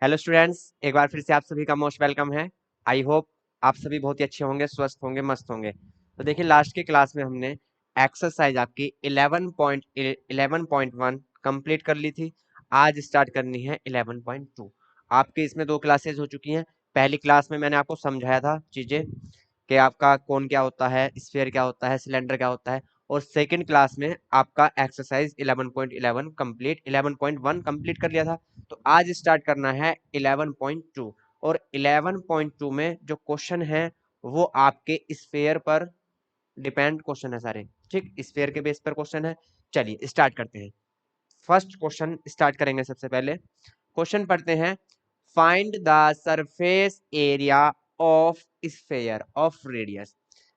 Hello students, एक बार फिर से आप सभी का मोस्ट वेलकम है। आई होप आप सभी बहुत ही अच्छे होंगे, स्वस्थ होंगे, मस्त होंगे। तो देखिए, लास्ट की क्लास में हमने एक्सरसाइज आपकी 11.1 कंप्लीट कर ली थी। आज स्टार्ट करनी है 11.2। आपकी इसमें दो क्लासेस हो चुकी हैं। पहली क्लास में मैंने आपको समझाया था चीजें कि आपका कोन क्या होता है, स्फीयर क्या होता है, सिलेंडर क्या होता है। और सेकंड क्लास में आपका एक्सरसाइज 11.11 कंप्लीट 11.1 कंप्लीट कर लिया था। तो आज स्टार्ट करना है 11.2। और 11.2 में जो क्वेश्चन है वो आपके स्फीयर पर डिपेंड क्वेश्चन है सारे। ठीक, स्फीयर के बेस पर क्वेश्चन है। चलिए स्टार्ट करते हैं। फर्स्ट क्वेश्चन स्टार्ट करेंगे। सबसे पहले क्वेश्चन पढ़ते हैं। Find the surface area of sphere of radius.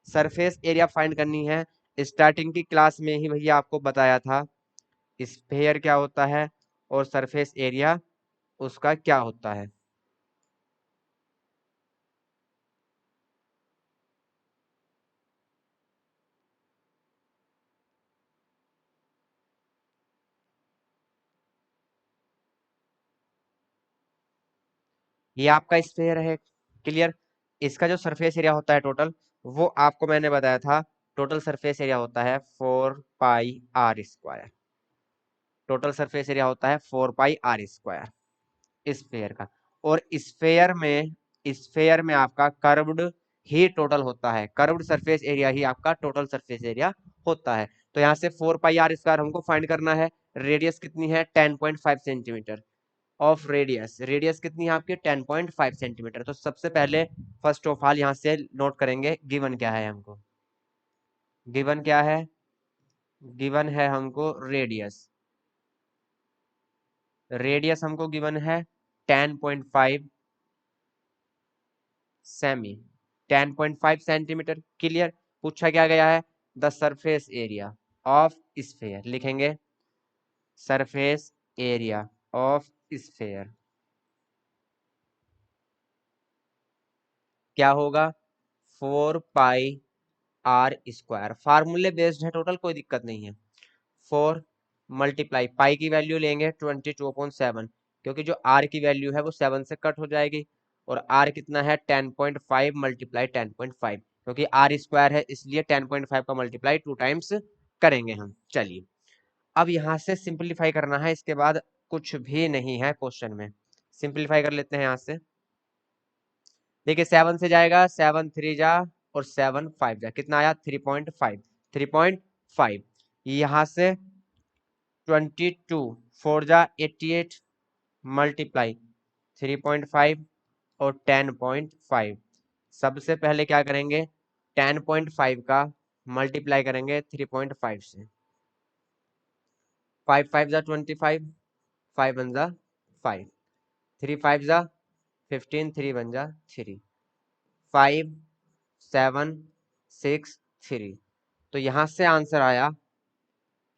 Surface area find करनी है। स्टार्टिंग की क्लास में ही भैया आपको बताया था स्फीयर क्या होता है और सरफेस एरिया उसका क्या होता है। ये आपका स्फीयर है। क्लियर। इसका जो सरफेस एरिया होता है टोटल, वो आपको मैंने बताया था। टोटल सरफेस एरिया होता है 4 pi r square. Total surface area होता है 4 पाई r स्क्वायर स्फीयर का। और स्फीयर में आपका कर्व्ड ही टोटल होता है। कर्व्ड सरफेस एरिया ही आपका टोटल सरफेस एरिया होता है। तो यहाँ से 4 पाई r स्क्वायर हमको फाइंड करना है। रेडियस कितनी है? 10.5 सेंटीमीटर ऑफ रेडियस। रेडियस कितनी है आपकी? 10.5 सेंटीमीटर। तो सबसे पहले फर्स्ट ऑफ ऑल यहाँ से नोट करेंगे गिवन क्या है हमको। गिवन क्या है? गिवन है हमको रेडियस। रेडियस हमको गिवन है 10.5 सेमी, 10.5 सेंटीमीटर। क्लियर। पूछा क्या गया है? The surface area of sphere. लिखेंगे सरफेस एरिया ऑफ स्फीयर क्या होगा? 4 पाई r स्क्वायर। फार्मूले बेस्ड है टोटल, कोई दिक्कत नहीं है। 4 मल्टीप्लाई पाई की वैल्यू लेंगे 22/7, क्योंकि जो r की वैल्यू है वो 7 से कट हो जाएगी। और r कितना है? 10.5 मल्टीप्लाई 10.5, क्योंकि r स्क्वायर है इसलिए 10.5 का मल्टीप्लाई 2 टाइम्स करेंगे हम। चलिए, अब यहाँ से सिंपलीफाई करना है। इसके बाद कुछ भी नहीं है क्वेश्चन में। सिंपलीफाई कर लेते हैं यहाँ से। देखिए, 7 से जाएगा, 7 3 जा और 7 5 जा, कितना आया? 3.5। 3.5 यहाँ से 22 4 जा 88 मल्टीप्लाई 3.5 और 10.5। सबसे पहले क्या करेंगे? 10.5 का मल्टीप्लाई करेंगे 3.5 से। 5 5 जा 25, 5 1 जा 5, 3 5 जा 15, 3 1 जा 3, 5 7 6 3। तो यहाँ से आंसर आया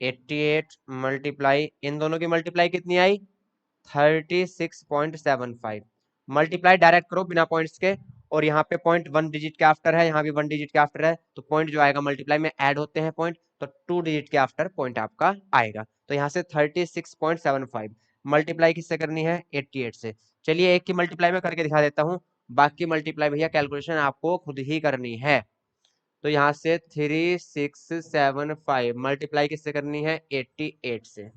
88 मल्टीप्लाई, इन दोनों की मल्टीप्लाई कितनी आई? 36.75। मल्टीप्लाई डायरेक्ट करो बिना पॉइंट्स के। और यहाँ पे पॉइंट 1 डिजिट के आफ्टर है, यहाँ भी 1 डिजिट के आफ्टर है, तो पॉइंट जो आएगा मल्टीप्लाई में ऐड होते हैं पॉइंट, तो 2 डिजिट के आफ्टर पॉइंट आपका आएगा। तो यहाँ से 36.75 मल्टीप्लाई किससे करनी है? 88 से। चलिए, एक की मल्टीप्लाई में करके दिखा देता हूँ, बाकी मल्टीप्लाई भैया कैलकुलेशन आपको खुद ही करनी है। तो यहाँ से 3675 मल्टीप्लाई किससे करनी है? 88 से।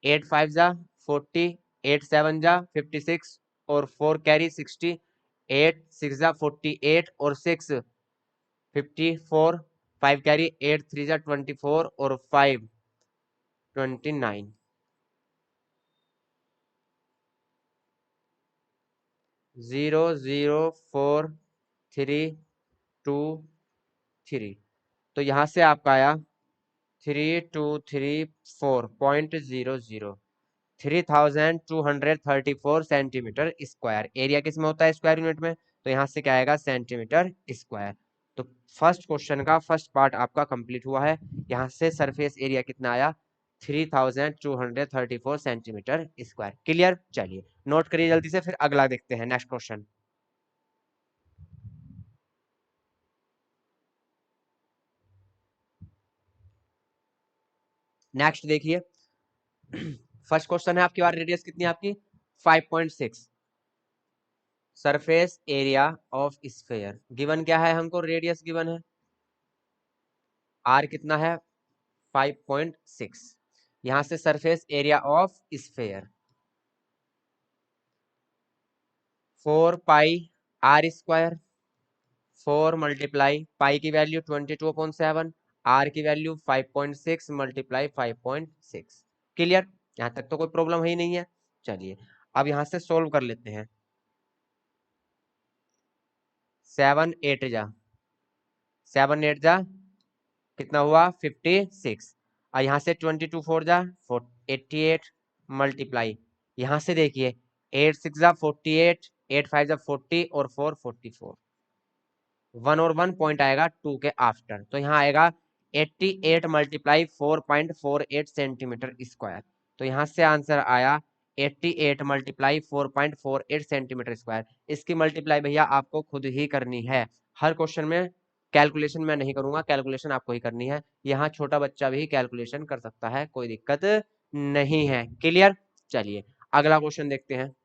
8 5 जा 40, 8 7 जा 56 और 4 कैरी 60, 8 6 जा 48 और 6 54, 5 कैरी 8 3 जा 24 और 5 29। 0 0 4 3 2 3। तो यहाँ से आपका आया 3234.00, 3234 सेंटीमीटर स्क्वायर। एरिया किस में होता है? स्क्वायर यूनिट में। तो यहाँ से क्या आएगा? Centimetre square. तो फर्स्ट क्वेश्चन का फर्स्ट पार्ट आपका कंप्लीट हुआ है। यहाँ से सरफेस एरिया कितना आया? 3234 सेंटीमीटर स्क्वायर। क्लियर। चलिए नोट करिए जल्दी से, फिर अगला देखते हैं नेक्स्ट क्वेश्चन। नेक्स्ट देखिए। फर्स्ट क्वेश्चन है आपकी बार, रेडियस कितनी है आपकी? 5.6 surface area of sphere. Given क्या है हमको, रेडियस गिवन है, आर कितना है 5.6। यहां से surface area of sphere 4 pi are square, 4 multiply pi की वैल्यू 22.7, आर की वैल्यू 5.6 मल्टीप्लाई 5.6। क्लियर, यहां तक तो कोई प्रॉब्लम ही नहीं है। चलिए अब यहां से सोल्व कर लेते हैं। 7 8 जा 7 8 जा कितना हुआ 56, और यहाँ से 22 4 जा 88 मल्टीप्लाई, यहाँ से देखिए 8 6 जा 48, 8 5 जा 40 और 4 44, 1 और 1 पॉइंट आएगा 2 के आफ्टर, तो यहाँ आएगा 88 मल्टीप्लाई 4.48 सेंटीमीटर स्क्वायर। तो यहाँ से आंसर आया 88 मल्टीप्लाई 4.48 सेंटीमीटर स्क्वायर। इसकी मल्टीप्लाई भैया आपको खुद ही करनी है, हर क्वेश्चन में कैलकुलेशन मैं नहीं करूंगा, कैलकुलेशन आपको ही करनी है। यहाँ छोटा बच्चा भी कैलकुलेशन कर सकता है, कोई दिक्कत नहीं है। क्लियर, चलिए अगला क्वेश्चन देखते हैं।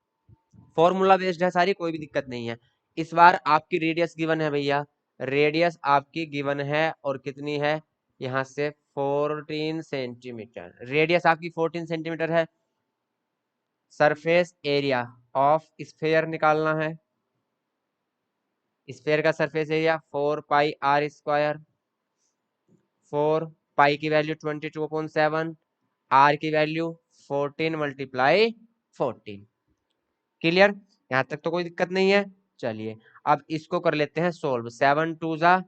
फॉर्मूला बेस्ड है सारी, कोई भी दिक्कत नहीं है। इस बार आपकी रेडियस गिवन है भैया, रेडियस आपकी गिवन है और कितनी है, यहाँ से 14 सेंटीमीटर, रेडियस आपकी 14 सेंटीमीटर है। सरफेस एरिया ऑफ स्फीयर निकालना है, स्फीयर का surface area 4 pi are square, 4 pi की वैल्यू 22.7, आर की वैल्यू 14 मल्टीप्लाई 14। क्लियर, यहां तक तो कोई दिक्कत नहीं है। चलिए अब इसको कर लेते हैं सोल्व। 7 2 जा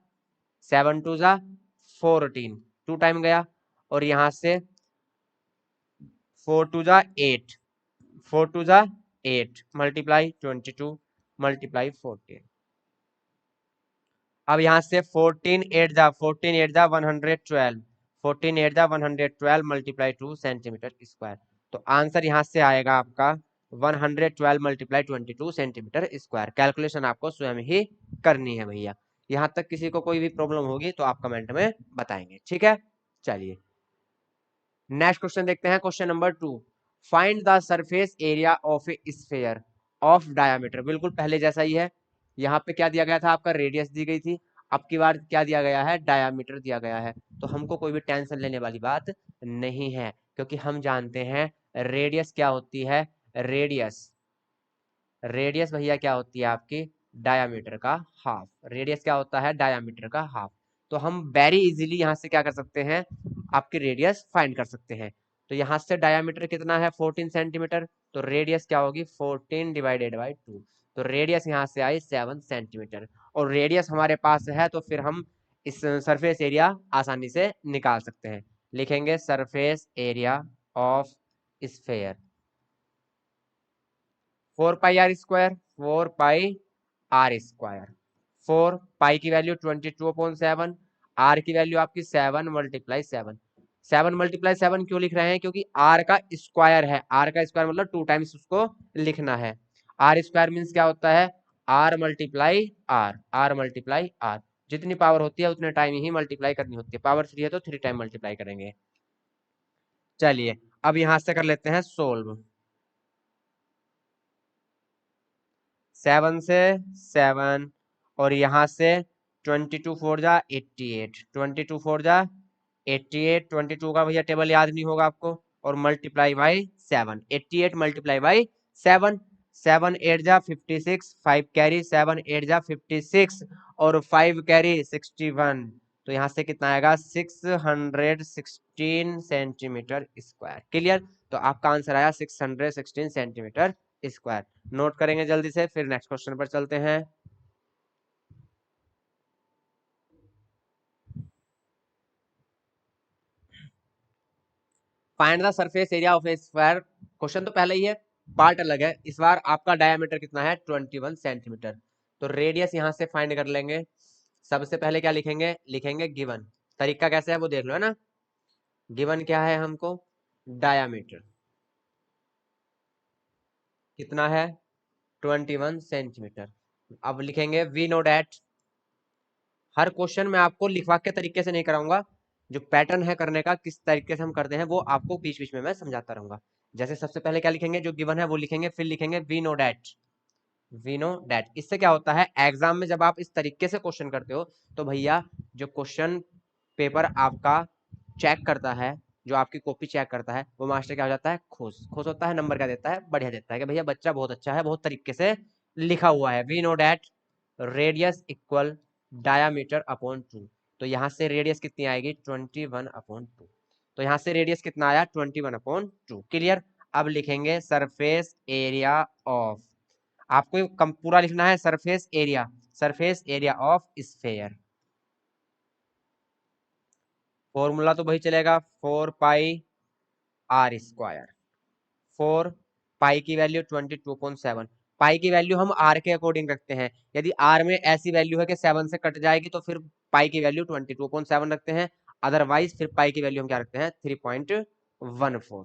14, 2 टाइम गया, और यहां से 4 2 जा 8, 4 2 जा 8 मल्टीप्लाई 22 मल्टीप्लाई 14। अब यहां से 14 8 जा 112, 14 8 जा 112 मल्टीप्लाई 2 सेंटीमीटर स्क्वायर। तो आंसर यहां से आएगा आपका 112 मल्टीप्लाई 22 सेंटीमीटर स्क्वायर। कैलकुलेशन आपको स्वयं ही करनी है भैया। यहां तक किसी को कोई भी प्रॉब्लम होगी तो आप कमेंट में बताएंगे, ठीक है। चलिए नेक्स्ट क्वेश्चन देखते हैं, question number 2। Find the surface area of A sphere of diameter. बिल्कुल पहले जैसा ही है, यहाँ पे क्या दिया गया था आपका, रेडियस दी गई थी, अब की बार क्या दिया गया है, डायामीटर दिया गया है। तो हमको कोई भी टेंशन लेने वाली बात नहीं है, क्योंकि हम जानते हैं रेडियस क्या होती है, रेडियस रेडियस भैया क्या होती है आपकी, डायामीटर का हाफ। रेडियस क्या होता है, डायामीटर का हाफ। तो हम वेरी इजीली यहाँ से क्या कर सकते हैं, आपकी रेडियस फाइंड कर सकते हैं। तो यहाँ से डायामीटर कितना है 14 सेंटीमीटर, तो रेडियस क्या होगी 14 डिवाइडेड बाई 2। तो रेडियस यहाँ से आई 7 सेंटीमीटर, और रेडियस हमारे पास है तो फिर हम इस सरफेस एरिया आसानी से निकाल सकते हैं। लिखेंगे surface area of sphere 4 pi are square, 4 pi are square, 4 pi की वैल्यू 22.7, आर की वैल्यू आपकी 7 मल्टीप्लाई 7। 7 मल्टीप्लाई 7 क्यों लिख रहे हैं, क्योंकि आर का स्क्वायर है, आर का स्क्वायर मतलब 2 टाइम्स उसको लिखना है। आर स्क्वायर मीन्स क्या होता है, r multiply r, r multiply r. जितनी पावर होती है उतने टाइम ही मल्टीप्लाई करनी होती है, पावर 3 है तो 3 टाइम मल्टीप्लाई करेंगे। चलिए अब यहां से कर लेते हैं सोल्व। 7 से 7, और यहाँ से 22 4 जा 88, 22 4 जा 88, 22 का भैया टेबल याद नहीं होगा आपको, और मल्टीप्लाई बाई 7, 88 मल्टीप्लाई बाई 7, 7 8 जा 56, 5 कैरी 7 8 जा 56, और 5 कैरी 61। तो यहाँ से कितना आएगा 616 सेंटीमीटर स्क्वायर। क्लियर, तो आपका आंसर आया 616 सेंटीमीटर स्क्वायर। नोट करेंगे जल्दी से, फिर नेक्स्ट क्वेश्चन पर चलते हैं। Find the surface area of A square. Question तो पहले ही है, पार्ट अलग है। इस बार आपका डायमीटर कितना है 21 सेंटीमीटर। तो रेडियस यहां से फाइंड कर लेंगे। सबसे पहले क्या लिखेंगे, लिखेंगे गिवन। तरीका कैसे है वो देख लो, है ना। गिवन क्या है हमको, डायामीटर कितना है 21 सेंटीमीटर। अब लिखेंगे वी नो डैट। हर क्वेश्चन में आपको लिखवा के तरीके से नहीं कराऊंगा, जो पैटर्न है करने का, किस तरीके से हम करते हैं वो आपको बीच बीच में मैं समझाता रहूंगा। जैसे सबसे पहले क्या लिखेंगे, जो गिवन है वो लिखेंगे, फिर लिखेंगे we know that, we know that. इससे क्या होता है, एग्जाम में जब आप इस तरीके से क्वेश्चन करते हो तो भैया जो क्वेश्चन पेपर आपका चेक करता है, जो आपकी कॉपी चेक करता है, वो मास्टर क्या हो जाता है, खुश खुश होता है, नंबर क्या देता है, बढ़िया देता है कि भैया बच्चा बहुत अच्छा है, बहुत तरीके से लिखा हुआ है। We know that radius equal diameter upon 2, तो यहाँ से रेडियस कितनी आएगी, 21/2। तो यहाँ से रेडियस कितना आया, 21/2। क्लियर। अब लिखेंगे सरफेस एरिया ऑफ, आपको कम पूरा लिखना है, surface area, surface area of sphere. Formula तो वही चलेगा, 4πr²। 4 पाई की वैल्यू 22.7, पाई की वैल्यू हम आर के अकॉर्डिंग रखते हैं। यदि आर में ऐसी वैल्यू है कि 7 से कट जाएगी तो फिर पाई की वैल्यू 22.7 रखते हैं, अदरवाइज फिर पाई की वैल्यू हम क्या रखते हैं, 3.14।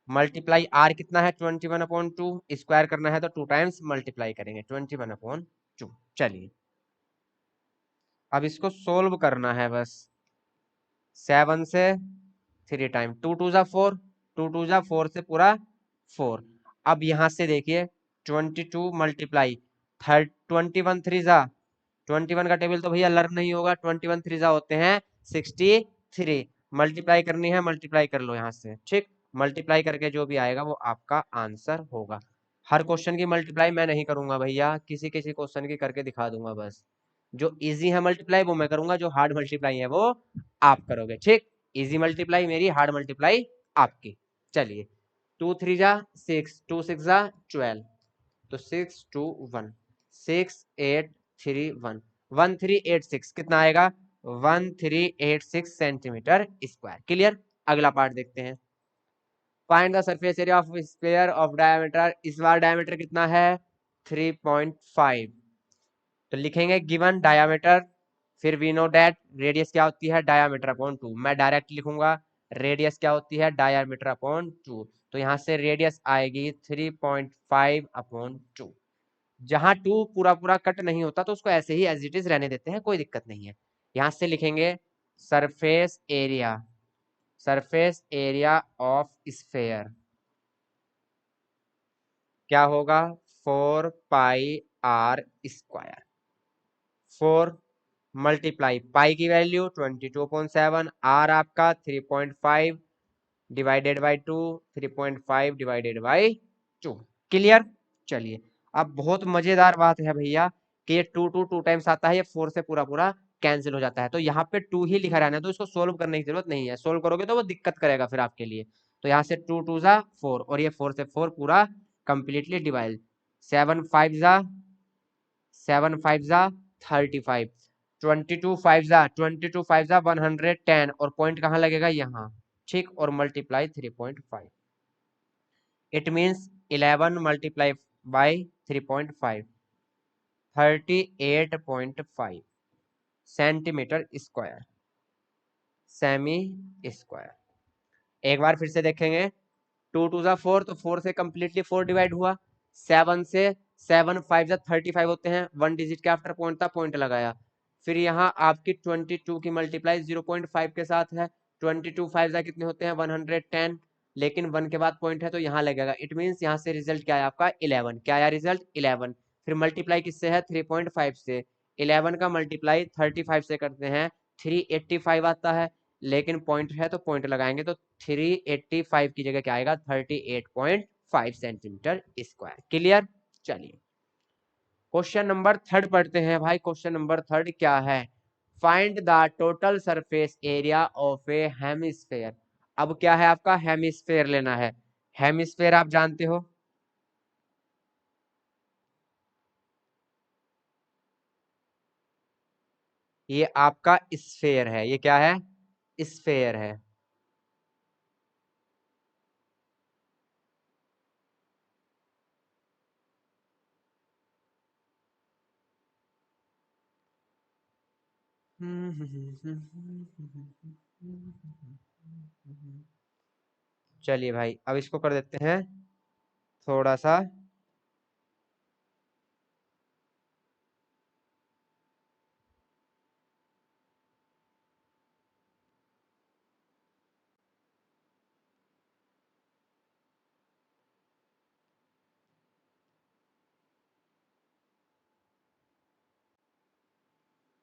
मल्टीप्लाई आर कितना है, 21/2, स्क्वायर करना है तो 2 टाइम्स मल्टीप्लाई करेंगे, 21/2। चलिए अब इसको सोल्व करना है बस। 7 से 3 टाइम, 2 2 जा 4, 2 2 जा 4 से पूरा 4। अब यहां से देखिए 22 मल्टीप्लाई 21 3 जा, 21 का टेबल तो भैया लर्न नहीं होगा, 21 3 जा होते हैं 63। मल्टीप्लाई करनी है, मल्टीप्लाई कर लो यहाँ से, ठीक। मल्टीप्लाई करके जो भी आएगा वो आपका आंसर होगा। हर क्वेश्चन की मल्टीप्लाई मैं नहीं करूंगा भैया, किसी किसी क्वेश्चन की करके दिखा दूंगा बस। जो इजी है मल्टीप्लाई वो मैं करूंगा, जो हार्ड मल्टीप्लाई है वो आप करोगे, ठीक। इजी मल्टीप्लाई मेरी, हार्ड मल्टीप्लाई आपकी। चलिए 2 3 जा 6, 2 6 जा 12, तो 6 2 1, 6 8 3 1, 1386 कितना आएगा, 1386 सेंटीमीटर स्क्वायर। क्लियर। अगला पार्ट देखते हैं। Find the surface area of sphere of diameter, इस बार डायमीटर कितना है, 3.5। तो लिखेंगे गिवन डायामीटर, फिर वी नो दैट रेडियस क्या होती है, डायामीटर अपॉन 2। मैं डायरेक्ट लिखूंगा रेडियस क्या होती है, डायामीटर अपॉन 2। तो यहाँ से रेडियस आएगी 3.5/2। जहां 2 पूरा पूरा कट नहीं होता तो उसको ऐसे ही एज इट इज रहने देते हैं, कोई दिक्कत नहीं है। यहां से लिखेंगे surface area, surface area of sphere क्या होगा, 4πr²। 4 मल्टीप्लाई पाई की वैल्यू 22.7, आर आपका 3.5 divided by 2, 3.5 divided by 2। Clear. चलिए अब बहुत मजेदार बात है भैया कि ये 2 टाइम्स आता है, ये 4 से पूरा पूरा कैंसिल हो जाता है, तो यहाँ पे 2 ही लिखा रहना है, तो इसको सोल्व करने की जरूरत नहीं है, सोल्व करोगे तो वो दिक्कत करेगा फिर आपके लिए। तो यहाँ से 2 2 जा 4 और ये 4 से 4 पूरा कंप्लीटली डिवाइड, 7 5 जा 110, और पॉइंट कहाँ लगेगा, यहाँ, ठीक। और multiply 3.5, it means 11 multiply by 3.5, 38.5 centimetre square, semi square. एक बार फिर से देखेंगे, 2 2 जा 4, तो 4 से कंप्लीटली 4 डिवाइड हुआ, 7 से 7 5 जा 35 होते हैं, 1 डिजिट के आफ्टर पॉइंट था, पॉइंट लगाया। फिर यहाँ आपकी 22 की मल्टीप्लाई 0.5 के साथ है, 22 5 जा कितने होते हैं, 110, लेकिन 1 के बाद पॉइंट है तो यहाँ लगेगा, इट मीन्स यहाँ से रिजल्ट क्या है आपका, 11। क्या आया रिजल्ट, 11। फिर मल्टीप्लाई किससे है, 3.5 से। 11 का मल्टीप्लाई 35 से करते हैं, 385 आता है, लेकिन पॉइंट है तो पॉइंट लगाएंगे, तो 385 की जगह क्या आएगा, 38.5 सेंटीमीटर स्क्वायर। क्लियर। चलिए क्वेश्चन नंबर 3 पढ़ते हैं भाई। क्वेश्चन नंबर 3 क्या है, find the total surface area of A hemisphere. अब क्या है आपका, हेमिस्फेयर लेना है। हेमिस्फेयर आप जानते हो, ये आपका स्फेयर है, ये क्या है, स्फेयर है। चलिए भाई अब इसको कर देते हैं थोड़ा सा,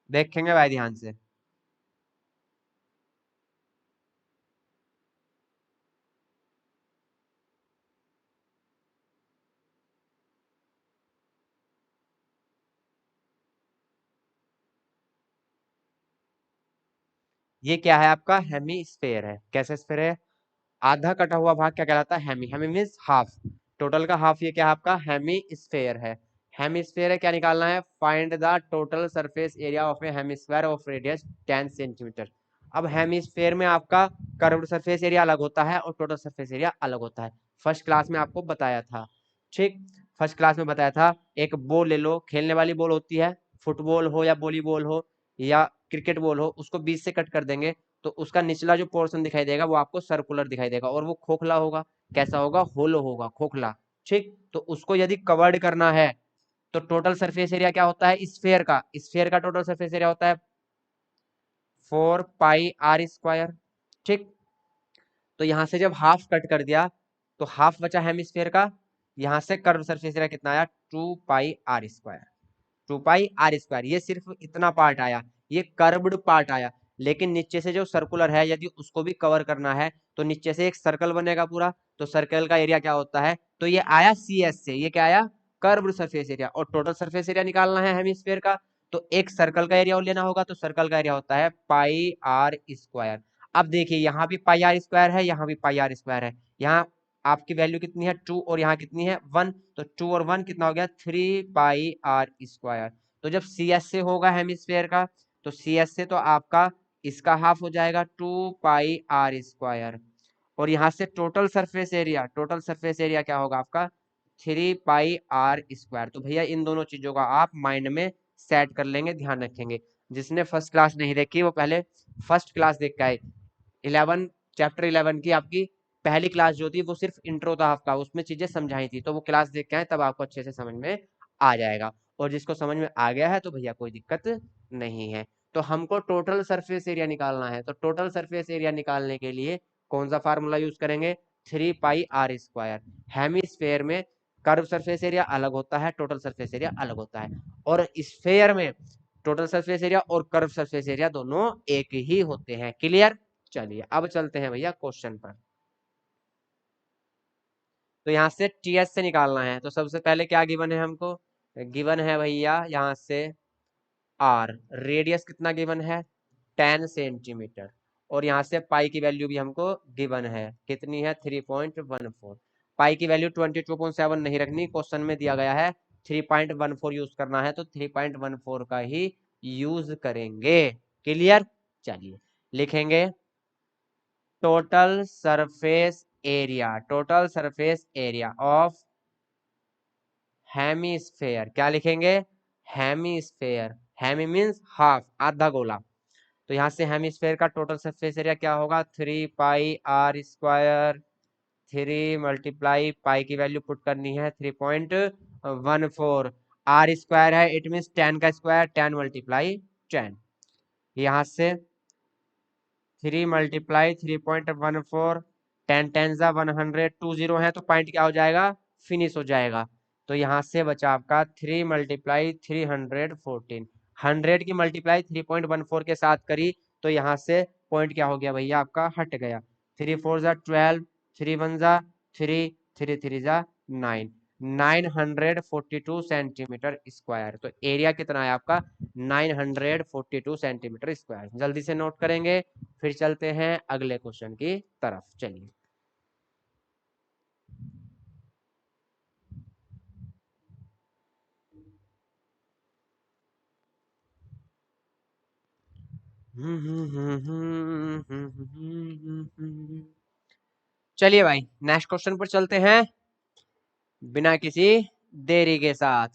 देखेंगे भाई ध्यान से। ये क्या है आपका, हेमीस्फेयर है। कैसे स्फेयर है, आधा कटा हुआ भाग क्या कहलाता है, hemi. Hemi means half, total का हाफ, ये क्या है आपका हेमीस्फेयर है। हेमीस्फेयर है, क्या निकालना है, find the total surface area of A hemisphere of radius 10 centimetre. अब हेमीस्फेयर में आपका कर्व्ड सरफेस एरिया अलग होता है और टोटल सरफेस एरिया अलग होता है। फर्स्ट क्लास में आपको बताया था, ठीक, फर्स्ट क्लास में बताया था। एक बॉल ले लो, खेलने वाली बॉल होती है, फुटबॉल हो या वॉलीबॉल हो या क्रिकेट बॉल हो, उसको बीच से कट कर देंगे तो उसका निचला जो पोर्शन दिखाई देगा वो आपको सर्कुलर दिखाई देगा और वो खोखला होगा। कैसा होगा, होलो होगा, खोखला। ठीक, तो उसको यदि कवर्ड करना है तो टोटल सरफेस एरिया क्या होता है, स्फेयर का, स्फेयर का टोटल सरफेस एरिया होता है 4 पाई r स्क्वायर। ठीक, तो यहां से जब हाफ कट कर दिया तो हाफ बचा हेमिस्फेयर का, यहां से कर्व सरफेस एरिया कितना आया, 2 पाई r स्क्वायर। 2 पाई r स्क्वायर, ये सिर्फ इतना पार्ट आया, ये कर्व्ड पार्ट आया। लेकिन नीचे से जो सर्कुलर है यदि उसको भी कवर करना है तो नीचे से एक सर्कल बनेगा पूरा, तो सर्कल का एरिया क्या होता है, तो ये आया CS से, ये क्या आया, कर्व्ड सरफेस एरिया। और टोटल सरफेस एरिया निकालना है हेमिस्फेयर का, तो एक सर्कल का एरिया और लेना होगा, तो सर्कल का एरिया होता है पाई r स्क्वायर। अब देखिए यहाँ भी पाई r स्क्वायर है, यहाँ भी पाई r स्क्वायर है। यहाँ आपकी वैल्यू कितनी है 2 और यहाँ कितनी है 1, तो 2 और 1 कितना हो गया 3 पाई r स्क्वायर। तो जब CS से होगा हेमिस्फेयर का, तो CS से तो आपका इसका हाफ हो जाएगा 2 पाई r स्क्वायर। और यहाँ से total surface area, total surface area क्या होगा आपका 3 पाई r स्क्वायर। तो भैया इन दोनों चीजों का आप माइंड में सेट कर लेंगे, ध्यान रखेंगे। जिसने फर्स्ट क्लास नहीं देखी वो पहले फर्स्ट क्लास देख के आए। 11 चैप्टर 11 की आपकी पहली क्लास जो थी वो सिर्फ इंट्रो था आपका, उसमें चीजें समझाई थी, तो वो क्लास देख के आए तब आपको अच्छे से समझ में आ जाएगा। और जिसको समझ में आ गया है तो भैया कोई दिक्कत नहीं है। तो हमको टोटल सरफेस एरिया निकालना है, तो टोटल सरफेस एरिया निकालने के लिए कौन सा फार्मूला यूज करेंगे, 3 पाई r स्क्वायर। हेमिस्फेयर में कर्व सरफेस एरिया अलग होता है, टोटल सरफेस एरिया अलग होता है। और स्फेयर में टोटल सरफेस एरिया और कर्व सरफेस एरिया दोनों एक ही होते हैं। क्लियर, चलिए अब चलते हैं भैया क्वेश्चन पर। तो यहाँ से TS से निकालना है, तो सबसे पहले क्या गिवन है हमको, गिवन है भैया यहाँ से R, रेडियस कितना गिवन है 10 सेंटीमीटर, और यहाँ से पाई की वैल्यू भी हमको गिवन है, कितनी है 3.14। पाई की वैल्यू 22.7 नहीं रखनी, क्वेश्चन में दिया गया है 3.14 यूज करना है, तो 3.14 का ही यूज करेंगे। क्लियर, चलिए लिखेंगे total surface area, total surface area of hemisphere, क्या लिखेंगे, हेमीस्फेयर। हेमी मीन्स हाफ, आधा गोला। तो यहाँ से हेमीस्फेयर का टोटल सरफेस एरिया क्या होगा 3 पाई r स्क्वायर। 3 × पाई की वैल्यू पुट करनी है 3.14। r स्क्वायर है, इट मीन्स 10 का स्क्वायर, 10 × 10। यहाँ से 3 × 3.14, 10 10 100, 2 0 है तो पॉइंट क्या हो जाएगा, फिनिश हो जाएगा। तो यहाँ से बचा आपका 3 × 314। 100 की मल्टीप्लाई 3.14 के साथ करी तो यहाँ से पॉइंट क्या हो गया भैया आपका, हट गया। 3 4 = 12, 3 1 = 3, 3 3 = 9, 942 सेंटीमीटर स्क्वायर। तो एरिया कितना है आपका 942 सेंटीमीटर स्क्वायर। जल्दी से नोट करेंगे, फिर चलते हैं अगले क्वेश्चन की तरफ। चलिए चलिए भाई नेक्स्ट क्वेश्चन पर चलते हैं, बिना किसी देरी के साथ,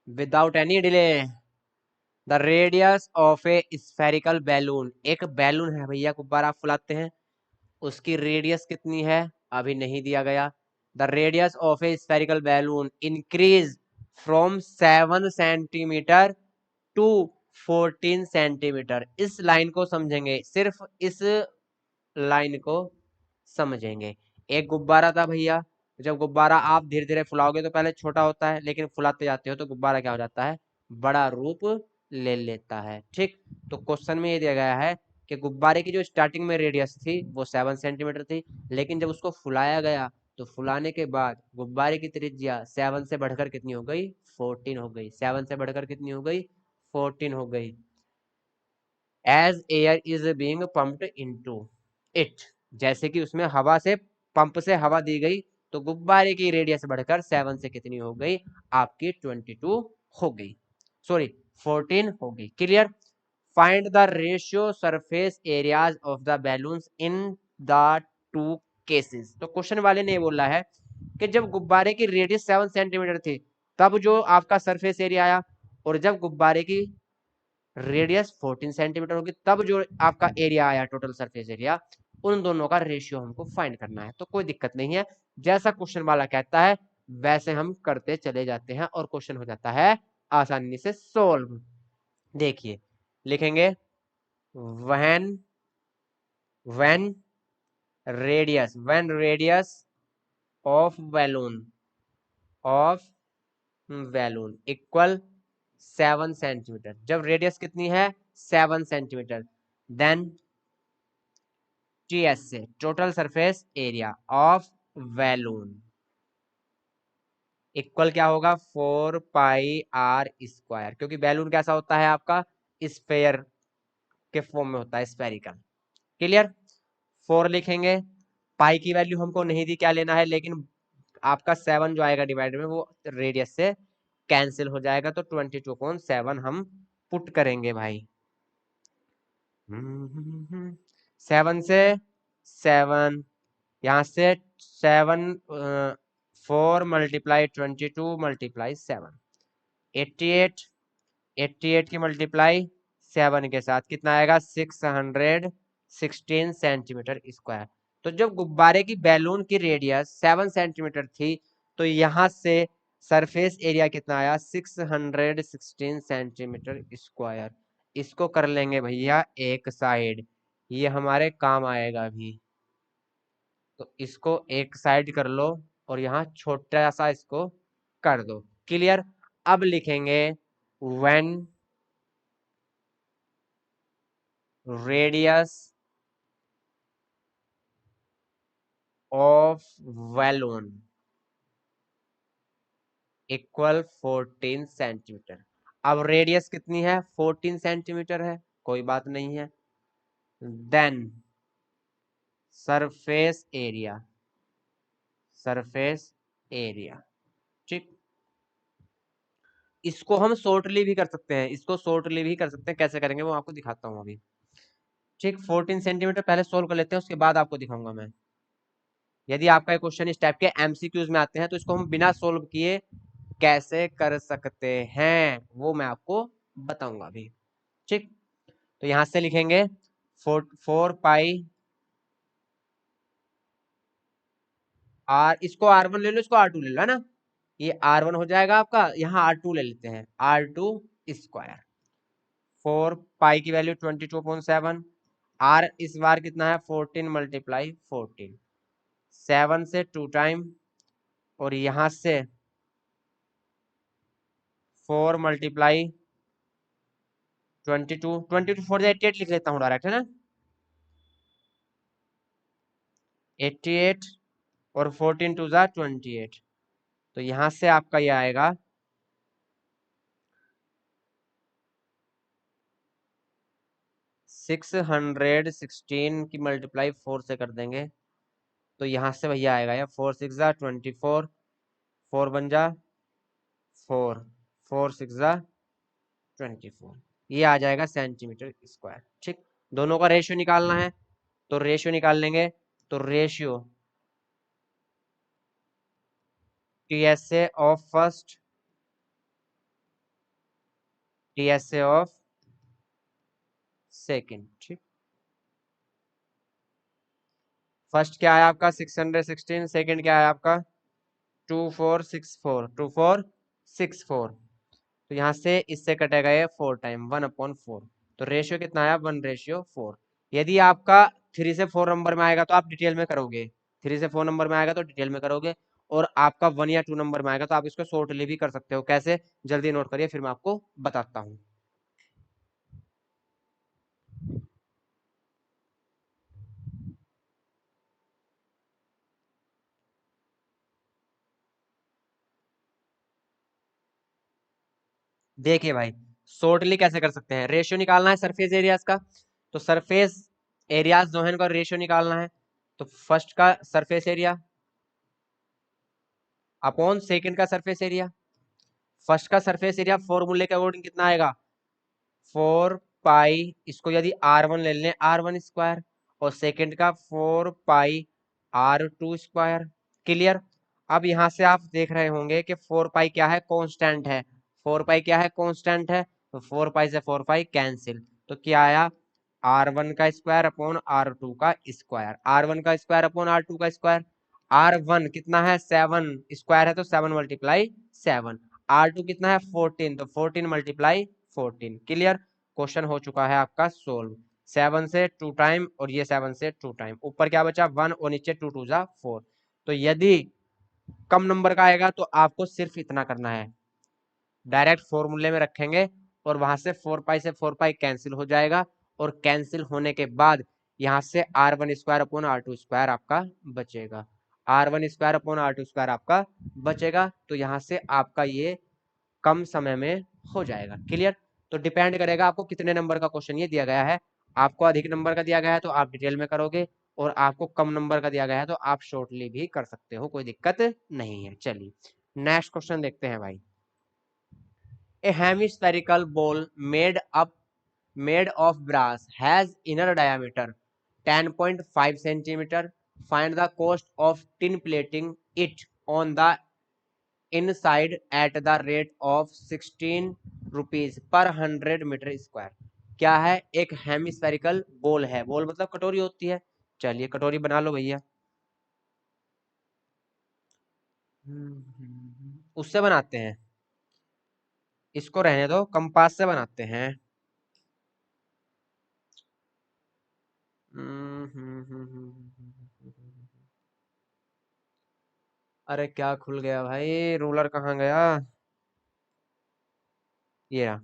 without any delay. The radius of a spherical balloon, एक बैलून है भैया, गुब्बारा आप फुलाते हैं, उसकी रेडियस कितनी है अभी नहीं दिया गया। The radius of a spherical balloon increase from 7 centimetre to 14 centimetre. इस लाइन को समझेंगे, सिर्फ इस लाइन को समझेंगे। एक गुब्बारा था भैया, जब गुब्बारा आप धीरे धीरे फुलाओगे तो पहले छोटा होता है, लेकिन फुलाते जाते हो तो गुब्बारा क्या हो जाता है, बड़ा रूप ले लेता है। ठीक, तो क्वेश्चन में ये दिया गया है कि गुब्बारे की जो स्टार्टिंग में रेडियस थी वो 7 सेंटीमीटर थी, लेकिन जब उसको फुलाया गया तो फुलाने के बाद गुब्बारे की त्रिज्या 7 से बढ़कर कितनी हो गई, 14 हो गई। 7 से बढ़कर कितनी हो गई, 14 हो गई। As air is being pumped into it, जैसे कि उसमें हवा से, पंप से हवा दी गई, तो गुब्बारे की रेडियस बढ़कर 7 से कितनी हो गई, आपकी 22 हो गई, सॉरी 14 हो गई। Clear. Find the ratio surface areas of the balloons in the two cases. तो क्वेश्चन वाले ने बोला है कि जब गुब्बारे की रेडियस 7 सेंटीमीटर थी तब जो आपका सरफेस एरिया आया, और जब गुब्बारे की रेडियस 14 सेंटीमीटर होगी तब जो आपका एरिया आया, टोटल सरफेस एरिया, उन दोनों का रेशियो हमको फाइंड करना है। तो कोई दिक्कत नहीं है, जैसा क्वेश्चन वाला कहता है वैसे हम करते चले जाते हैं और क्वेश्चन हो जाता है आसानी से सोल्व। देखिए लिखेंगे when when radius of balloon equal 7 centimetre, जब रेडियस कितनी है 7 सेंटीमीटर, देन टीएस से total surface area of balloon equal क्या होगा, 4 पाई आर स्क्वायर, क्योंकि बैलून कैसा होता है आपका, स्फेयर के फॉर्म में होता है, स्फेरिकल। क्लियर। 4 लिखेंगे, पाई की वैल्यू हमको नहीं दी, क्या लेना है, लेकिन आपका 7 जो आएगा डिवाइड में वो रेडियस से कैंसिल हो जाएगा, तो 22.7 हम पुट करेंगे भाई। 7 से 7, यहाँ से 7 4 मल्टीप्लाई 22 मल्टीप्लाई 7 88, 88 की मल्टीप्लाई 7 के साथ कितना आएगा, 616 सेंटीमीटर स्क्वायर। तो जब गुब्बारे की बैलून की रेडियस 7 सेंटीमीटर थी तो यहाँ से सरफेस एरिया कितना आया, 616 सेंटीमीटर स्क्वायर। इसको कर लेंगे भैया एक साइड, ये हमारे काम आएगा भी, तो इसको एक साइड कर लो और यहाँ छोटा सा इसको कर दो। क्लियर। अब लिखेंगे when radius of balloon equal 14 centimetre. अब रेडियस कितनी है, 14 सेंटीमीटर है, कोई बात नहीं है। Then surface area, surface area, ठीक। इसको हम शॉर्टली भी कर सकते हैं, इसको शॉर्टली भी कर सकते हैं, कैसे करेंगे वो आपको दिखाता हूँ अभी। ठीक, 14 सेंटीमीटर पहले सोल्व कर लेते हैं, उसके बाद आपको दिखाऊंगा मैं। यदि आपका क्वेश्चन इस टाइप के एमसीक्यूज में आते हैं तो इसको हम बिना सोल्व किए कैसे कर सकते हैं वो मैं आपको बताऊंगा अभी। ठीक, तो यहां से लिखेंगे 4 पाई आर, इसको R1 ले लो, इसको R2 ले लो, है ना, ये R1 हो जाएगा आपका, यहाँ R2 ले लेते हैं, R2 स्क्वायर। 4 पाई की वैल्यू 22.7, आर इस बार कितना है 14 मल्टीप्लाई 14, 7 से 2 टाइम, और यहां से 4 मल्टीप्लाई 22, 22 4 88 लिख लेता हूँ डायरेक्ट, है ना, 88, और 14 टू जा 28, तो यहां से आपका ये आएगा 616 की मल्टीप्लाई 4 से कर देंगे, तो यहां से भैया आएगा ये 4 6 जा 24, 4 बन जा 4, 4 6 जा 24, ये आ जाएगा सेंटीमीटर स्क्वायर। ठीक, दोनों का रेशियो निकालना है, तो रेशियो निकाल लेंगे, तो ratio TSA of first, TSA of second. ठीक, फर्स्ट क्या है आपका 616, सेकंड क्या है आपका 2464, 2464, तो यहाँ से इससे कटेगा ये 4 टाइम 1/4, तो रेशियो कितना आया 1/4। यदि आपका 3 से 4 नंबर में आएगा तो आप डिटेल में करोगे, 3 से 4 नंबर में आएगा तो डिटेल में करोगे, और आपका 1 या 2 नंबर में आएगा तो आप इसको शॉर्टली भी कर सकते हो। कैसे, जल्दी नोट करिए फिर मैं आपको बताता हूँ। देखिए भाई, शॉर्टली कैसे कर सकते हैं, रेशियो निकालना है सरफेस एरियाज का। तो सरफेस एरियाज जो है इनका रेशियो निकालना है। तो फर्स्ट का सरफेस एरिया अपॉन सेकंड का सरफेस एरिया। फर्स्ट का सरफेस एरिया फॉर्मूले के अकॉर्डिंग कितना आएगा, 4 पाई, इसको यदि R1 ले लें R1 स्क्वायर, और सेकंड का 4 पाई R2 स्क्वायर। क्लियर। अब यहां से आप देख रहे होंगे कि 4 पाई क्या है, कांस्टेंट है। 4 पाई क्या है, कांस्टेंट है। तो 4 पाई से 4 पाई कैंसिल, तो क्या आया, R1 का स्क्वायर अपॉन R2 का स्क्वायर। R1 का स्क्वायर अपॉन R2 का स्क्वायर। R1 कितना है, 7, स्क्वायर है तो 7 × 7। R2 कितना है, 14, तो 14 × 14। क्लियर। क्वेश्चन हो चुका है आपका सोल्व। 7 से 2 टाइम और ये 7 से 2 टाइम, ऊपर क्या बचा 1 और नीचे 2 2 जा 4। तो यदि कम नंबर का आएगा तो आपको सिर्फ इतना करना है, डायरेक्ट फॉर्मूले में रखेंगे और वहां से 4 पाई से 4 पाई कैंसिल हो जाएगा। और कैंसिल होने के बाद यहाँ से R1 square upon R2 square आपका बचेगा। R1 square upon R2 square आपका बचेगा। तो यहाँ से आपका ये कम समय में हो जाएगा। क्लियर। तो डिपेंड करेगा आपको कितने नंबर का क्वेश्चन ये दिया गया है। आपको अधिक नंबर का दिया गया है तो आप डिटेल में करोगे, और आपको कम नंबर का दिया गया है तो आप शॉर्टली भी कर सकते हो, कोई दिक्कत नहीं है। चलिए नेक्स्ट क्वेश्चन देखते हैं भाई। A hemispherical ball made of brass has inner diameter 10.5 centimeter. Find the cost of tin plating it on the inside at the rate of 16 rupees per 100 metre square. क्या है, एक हेमिस्फेरिकल बॉल है, ball मतलब कटोरी होती है। चलिए कटोरी बना लो भैया। उससे बनाते हैं, इसको रहने दो, कंपास से बनाते हैं। अरे क्या खुल गया भाई, रूलर कहाँ गया, ये रहा।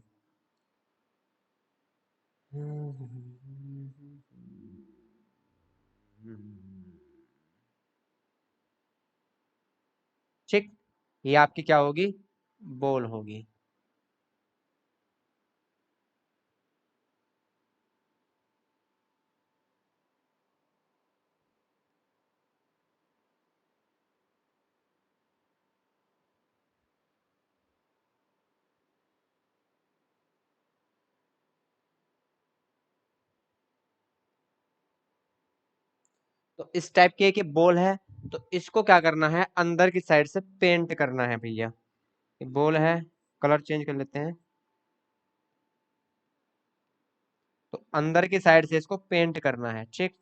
ठीक, ये आपकी क्या होगी, बॉल होगी। तो इस टाइप की एक ये बॉल है, तो इसको क्या करना है, अंदर की साइड से पेंट करना है भैया। ये बॉल है, कलर चेंज कर लेते हैं। तो अंदर की साइड से इसको पेंट करना है। ठीक,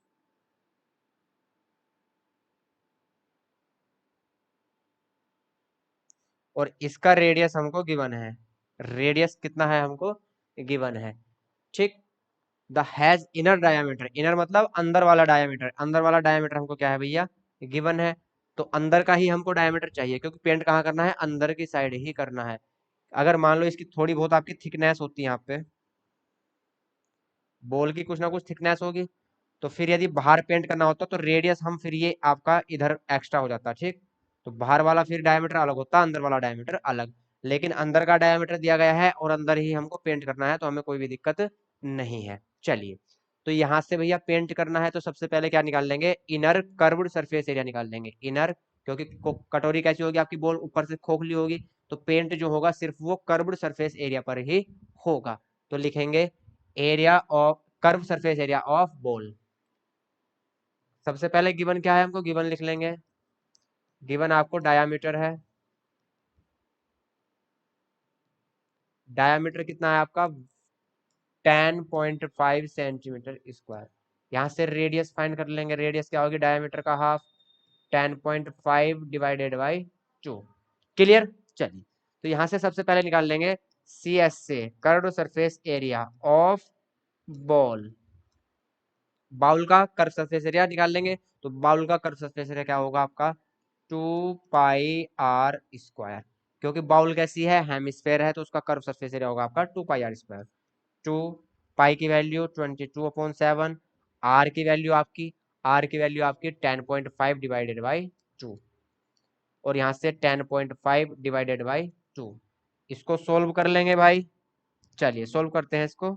और इसका रेडियस हमको गिवन है, रेडियस कितना है हमको गिवन है। ठीक। The has inner diameter, inner मतलब अंदर वाला डायामीटर, अंदर वाला डायामीटर हमको क्या है भैया, गिवन है। तो अंदर का ही हमको डायामीटर चाहिए, क्योंकि पेंट कहाँ करना है, अंदर की साइड ही करना है। अगर मान लो इसकी थोड़ी बहुत आपकी थिकनेस होती है, यहाँ पे बॉल की कुछ ना कुछ थिकनेस होगी, तो फिर यदि बाहर पेंट करना होता तो रेडियस हम फिर ये आपका इधर एक्स्ट्रा हो जाता। ठीक। तो बाहर वाला फिर डायमीटर अलग होता, अंदर वाला डायमीटर अलग। लेकिन अंदर का डायमीटर दिया गया है और अंदर ही हमको पेंट करना है, तो हमें कोई भी दिक्कत नहीं है। चलिए, तो यहाँ से भैया पेंट करना है तो सबसे पहले क्या निकाल लेंगे, इनर कर्व्ड सरफेस एरिया निकाल लेंगे। इनर, क्योंकि कटोरी कैसी होगी आपकी, बॉल ऊपर से खोखली होगी, तो पेंट जो होगा सिर्फ वो कर्व्ड सरफेस एरिया पर ही होगा। तो लिखेंगे area of curve surface area of ball. सबसे पहले गिवन क्या है, हमको गिवन लिख लेंगे। गिवन आपको डायामीटर है, डायामीटर कितना है आपका 10.5 सेंटीमीटर स्क्वायर। यहाँ से रेडियस फाइंड कर लेंगे, रेडियस क्या होगी, डायामीटर का हाफ, 10.5 डिवाइडेड बाई 2। क्लियर। चलिए, तो यहाँ से सबसे पहले निकाल लेंगे सी एस से, curved surface area of ball. Bowl का कर्व सरफेस एरिया निकाल लेंगे। तो बाउल का कर्व सरफेस एरिया क्या होगा आपका, 2 पाई r स्क्वायर। क्योंकि बाउल कैसी है, हेमिस्फेयर है, तो उसका कर्व सरफेस एरिया होगा आपका 2 पाई r स्क्वायर। 2 पाई की वैल्यू 22/7, आर की वैल्यू आपकी, 10.5 डिवाइडेड बाई 2, और यहाँ से 10.5 डिवाइडेड बाई 2। इसको सोल्व कर लेंगे भाई। चलिए सोल्व करते हैं इसको।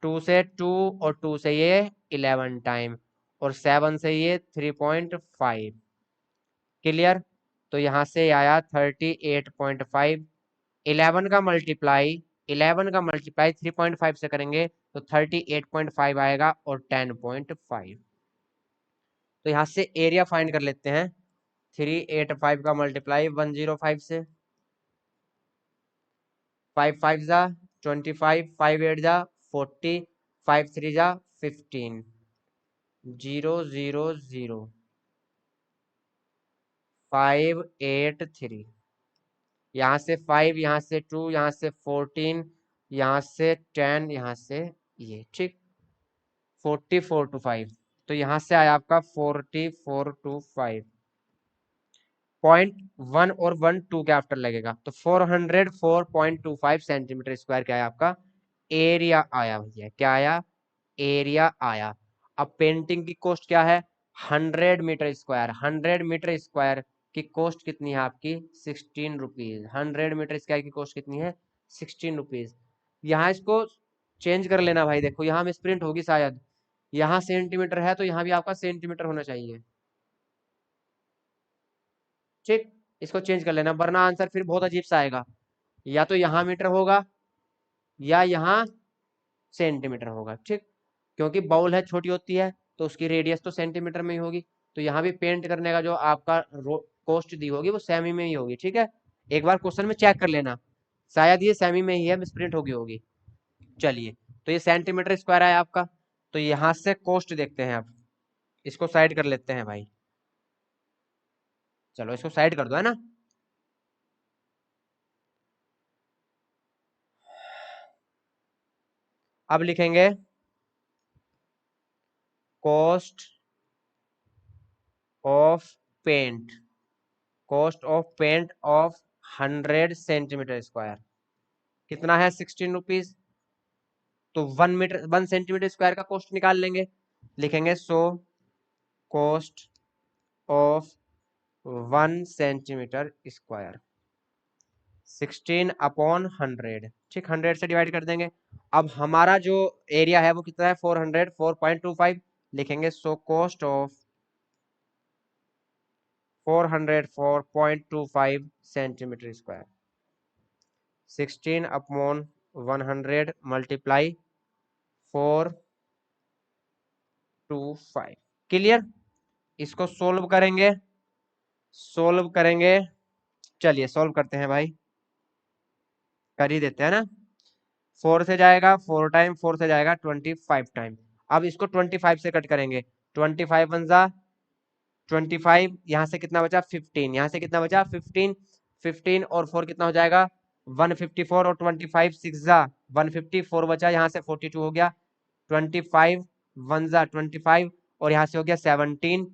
2 से 2 और 2 से ये 11 टाइम और 7 से ये 3.5। क्लियर। तो यहाँ से आया 38.5। 11 का मल्टीप्लाई 3.5 से करेंगे तो 38.5 आएगा और 10.5। तो यहाँ से एरिया फाइंड कर लेते हैं। 385 का मल्टीप्लाई 105 से, 5 5 जा 25, 5 8 जा 40, 5 3 जा 15, 0 0 0 5 8 3। यहाँ से 5, यहाँ से 2, यहाँ से 14, यहाँ से 10, यहाँ से ये ठीक 44 to 5। तो यहाँ से आया आपका 44 to 5। 0.1 और 1 2 के आफ्टर लगेगा तो 404.25 सेंटीमीटर स्क्वायर क्या है आपका एरिया आया भैया। क्या आया? एरिया आया। अब पेंटिंग की कॉस्ट क्या है? 100 मीटर स्क्वायर। 100 मीटर स्क्वायर की कॉस्ट कितनी है आपकी? 16 रुपीज। 100 मीटर स्क्वायर की कॉस्ट कितनी है? 16 रुपीज। यहाँ इसको चेंज कर लेना भाई। देखो यहाँ में प्रिंट होगी शायद, यहाँ सेंटीमीटर है तो यहाँ भी आपका सेंटीमीटर होना चाहिए। ठीक, इसको चेंज कर लेना वरना आंसर फिर बहुत अजीब सा आएगा। या तो यहाँ मीटर होगा या यहाँ सेंटीमीटर होगा। ठीक, क्योंकि बाउल है छोटी होती है तो उसकी रेडियस तो सेंटीमीटर में ही होगी। तो यहाँ भी पेंट करने का जो आपका कॉस्ट दी होगी वो सेमी में ही होगी। ठीक है, एक बार क्वेश्चन में चेक कर लेना, शायद ये सेमी में ही है, मिसप्रिंट होगी होगी। चलिए, तो ये सेंटीमीटर स्क्वायर है आपका। तो यहाँ से कॉस्ट देखते हैं। अब इसको साइड कर लेते हैं भाई। चलो इसको साइड कर दो, है ना। अब लिखेंगे cost of paint. Cost of paint of 100 centimetre square कितना है? 16 रुपीज। तो 1 सेंटीमीटर स्क्वायर का कॉस्ट निकाल लेंगे। लिखेंगे so cost of 1 centimetre square 16/100। ठीक, 100 से डिवाइड कर देंगे। अब हमारा जो एरिया है वो कितना है? 404.25। लिखेंगे so cost of 404.25 centimetre square 16/100 multiply 425। Clear. इसको सोल्व करेंगे। सोल्व करेंगे, चलिए सोल्व करते हैं भाई। कर ही देते हैं ना। 4 से जाएगा 4 टाइम, 4 से जाएगा 25 टाइम। अब इसको 25 से कट करेंगे। 25 वन जा 25, यहाँ से कितना बचा? 15। यहाँ से कितना बचा? 15। 15 और 4 कितना हो जाएगा? 154 और 25 6 जा 154 बचा, यहाँ से 42 हो गया। 25 वन जा 25 और यहाँ से हो गया 17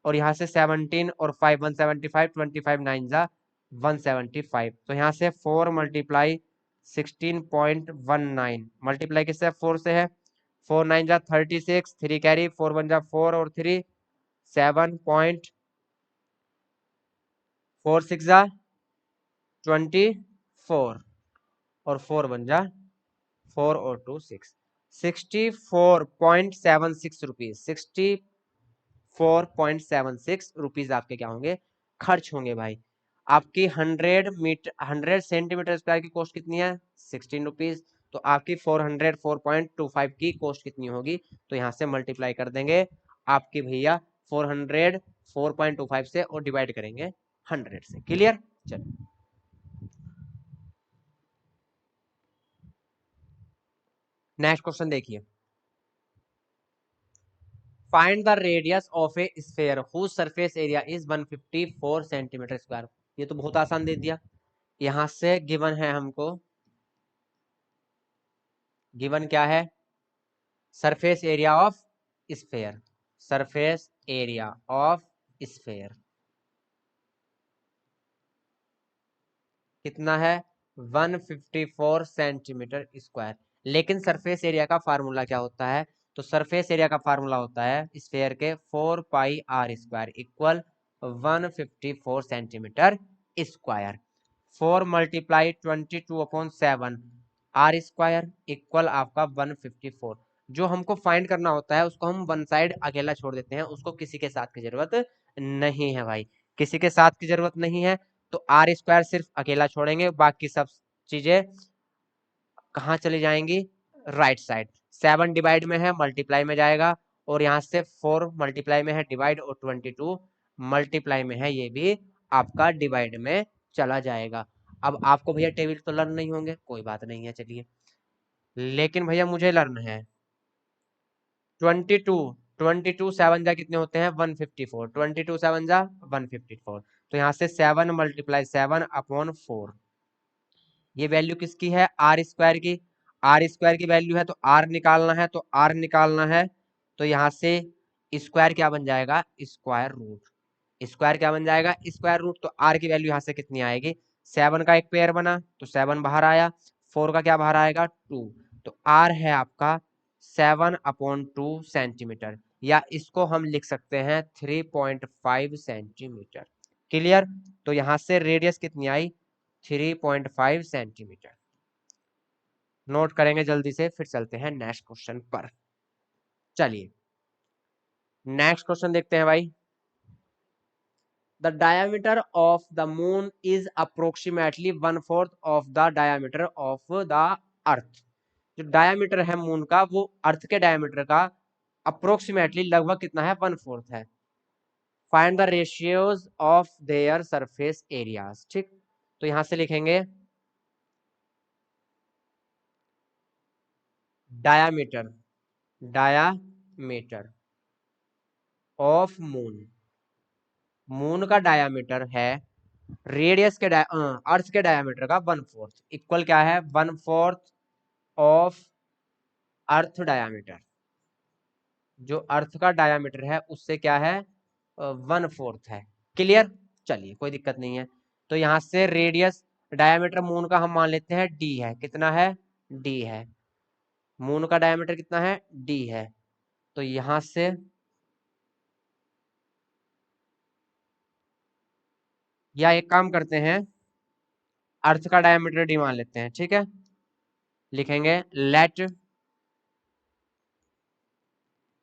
और यहाँ से 17 और 5 175, 25 9 जा 175। तो यहाँ से 4 मल्टीप्लाई 16.19 मल्टीप्लाई किससे? 4 से है। 4 9 जा 36, 3 कैरी, 4 1 जा 4 और 3 7.4 6 जा 24 और 4 1 जा 4 और 2 6। 64.76 रुपीज। 64.76 रुपीज आपके क्या होंगे? खर्च होंगे भाई। आपकी 100 सेंटीमीटर स्क्वायर की कॉस्ट कितनी है? 16 रुपीज। तो आपकी 404.25 की कॉस्ट कितनी होगी? तो यहाँ से मल्टीप्लाई कर देंगे आपकी भैया 404.25 से और डिवाइड करेंगे 100 से। क्लियर। चलो नेक्स्ट क्वेश्चन देखिए। Find the radius of a sphere whose surface area is 154 centimetre square. ये तो बहुत आसान दे दिया। यहां से गिवन है हमको, गिवन क्या है? Surface area of sphere. Surface area of sphere कितना है? 154 सेंटीमीटर स्क्वायर। लेकिन सरफेस एरिया का फार्मूला क्या होता है? तो सरफेस एरिया का फार्मूला होता है स्फेयर के 4 pi r square equal 154 centimetre square. 4 multiply 22/7 R square equal आपका 154। जो हमको फाइंड करना होता है उसको हम वन साइड अकेला छोड़ देते हैं, उसको किसी के साथ की जरूरत नहीं है भाई, किसी के साथ की जरूरत नहीं है। तो आर स्क्वायर सिर्फ अकेला छोड़ेंगे, बाकी सब चीजें कहाँ चली जाएंगी, राइट साइड। 7 डिवाइड में है, मल्टीप्लाई में जाएगा, और यहाँ से 4 मल्टीप्लाई में है डिवाइड, और 22 मल्टीप्लाई में है, ये भी आपका डिवाइड में चला जाएगा। अब आपको भैया टेबल तो लर्न नहीं होंगे, कोई बात नहीं है, चलिए, लेकिन भैया मुझे लर्न है। 22 7 जा कितने होते हैं, 154, 22 7 जा 154। तो यहाँ से 7 मल्टीप्लाई 7/4, ये वैल्यू किसकी है, आर स्क्वायर की। आर स्क्वायर की वैल्यू है तो आर निकालना है, तो आर निकालना है, तो यहाँ से स्क्वायर क्या बन जाएगा, स्क्वायर रूट। स्क्वायर क्या बन जाएगा, स्क्वायर रूट। तो आर की वैल्यू यहाँ से कितनी आएगी, 7 का एक पेयर बना तो 7 बाहर आया, 4 का क्या बाहर आएगा, 2। तो आर है आपका 7/2 सेंटीमीटर, या इसको हम लिख सकते हैं 3.5 सेंटीमीटर। क्लियर। तो यहाँ से रेडियस कितनी आई, 3.5 सेंटीमीटर। नोट करेंगे जल्दी से, फिर चलते हैं नेक्स्ट क्वेश्चन पर। चलिए नेक्स्ट क्वेश्चन देखते हैं भाई। The diameter of the moon is approximately 1/4 of the diameter of the earth. जो डायमीटर है मून का वो अर्थ के डायमीटर का अप्रोक्सीमेटली लगभग कितना है, 1/4 है। Find the ratios of their surface areas. ठीक, तो यहां से लिखेंगे diameter, diameter of moon, moon का डायामीटर है रेडियस के अर्थ के डायामीटर का 1/4 इक्वल क्या है, 1/4 ऑफ अर्थ डायामीटर। जो अर्थ का डायामीटर है उससे क्या है, 1/4 है। क्लियर। चलिए कोई दिक्कत नहीं है। तो यहां से रेडियस, डायामीटर मून का हम मान लेते हैं डी है, कितना है, डी है। मून का डायामीटर कितना है, डी है। तो यहां से या एक काम करते हैं, अर्थ का डायमीटर डी मान लेते हैं, ठीक है। लिखेंगे let